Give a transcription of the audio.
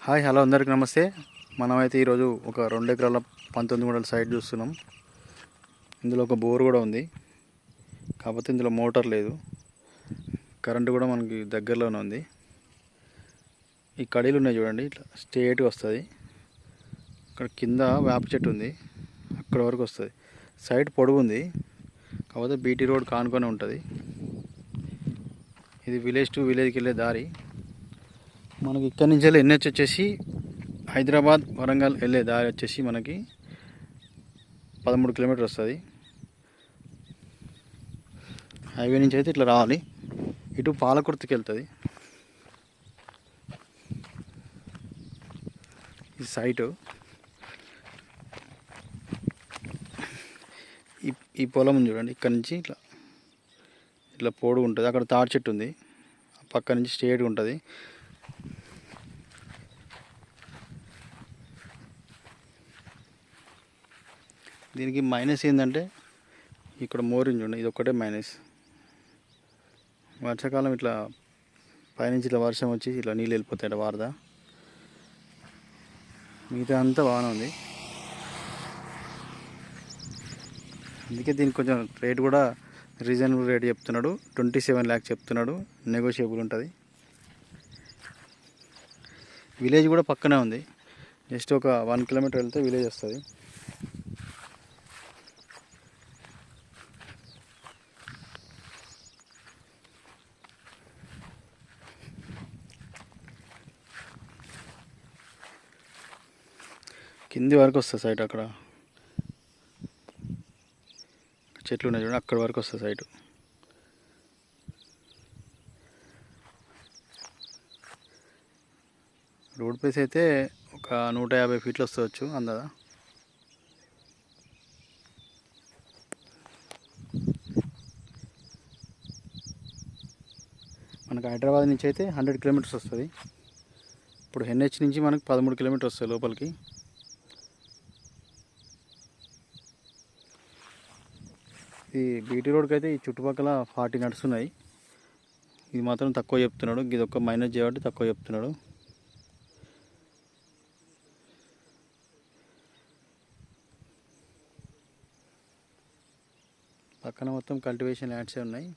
Hi hello అందరికి నమస్తే. మనమైతే ఈరోజు ఒక 2 ఎకరాల 19 గుంటల సైట్ చూస్తున్నాం. ఇందులో ఒక బోర్ కూడా ఉంది, కాకపోతే ఇందులో మోటార్ లేదు. కరెంటు కూడా మనకి దగ్గరలోనే ఉంది. ఈ కడీలు ఉన్నాయి చూడండి, ఇట్లా స్ట్రేట్గా వస్తుంది. ఇక్కడ కింద వేప చెట్టు ఉంది, అక్కడ వరకు వస్తుంది. సైట్ పొడవు ఉంది, కాకపోతే బీటీ రోడ్ కానుకొని ఉంటుంది. ఇది విలేజ్ టు విలేజ్కి వెళ్ళే దారి. మనకి ఇక్కడి నుంచి వెళ్ళి ఎన్హెచ్ వచ్చేసి హైదరాబాద్ వరంగల్ వెళ్ళే దారి వచ్చేసి మనకి 13 కిలోమీటర్ వస్తుంది. హైవే నుంచి అయితే ఇట్లా రావాలి, ఇటు పాలకుర్తికి వెళ్తుంది. ఈ సైటు ఈ పొలం ఉంది చూడండి, ఇక్కడ నుంచి ఇట్లా ఇట్లా పొడుగు ఉంటుంది. అక్కడ తాడి చెట్టు ఉంది, పక్క నుంచి స్ట్రేట్గా ఉంటుంది. దీనికి మైనస్ ఏంటంటే ఇక్కడ మోరింగ్ చూడండి, ఇది ఒక్కటే మైనస్. వర్షాకాలం ఇట్లా పైనుంచి ఇట్లా వర్షం వచ్చి ఇట్లా నీళ్ళు వెళ్ళిపోతాయి వారద. మిగతా అంతా బాగానే ఉంది. అందుకే దీనికి కొంచెం రేట్ కూడా రీజనబుల్ రేట్ చెప్తున్నాడు. 27 lakhs చెప్తున్నాడు, నెగోషియబుల్ ఉంటుంది. విలేజ్ కూడా పక్కనే ఉంది, జస్ట్ ఒక 1 కిలోమీటర్ వెళ్తే విలేజ్ వస్తుంది. కింది వరకు వస్తుంది సైట్, అక్కడ చెట్లు ఉన్నాయి చూడండి, అక్కడ వరకు వస్తుంది సైటు. రోడ్ ప్లేస్ అయితే ఒక 150 ఫీట్లు వస్తవచ్చు అందదా. మనకు హైదరాబాద్ నుంచి అయితే 100 కిలోమీటర్స్ వస్తుంది. ఇప్పుడు ఎన్హెచ్ నుంచి మనకు 13 కిలోమీటర్స్ వస్తుంది లోపలికి. ఈ బీటీ రోడ్కి అయితే ఈ చుట్టుపక్కల 40 నడుస్తున్నాయి. ఇది మాత్రం తక్కువ చెప్తున్నాడు, ఇది ఒక్క మైనస్ చేయబట్టి తక్కువ చెప్తున్నాడు. పక్కన మొత్తం కల్టివేషన్ ల్యాండ్సే ఉన్నాయి.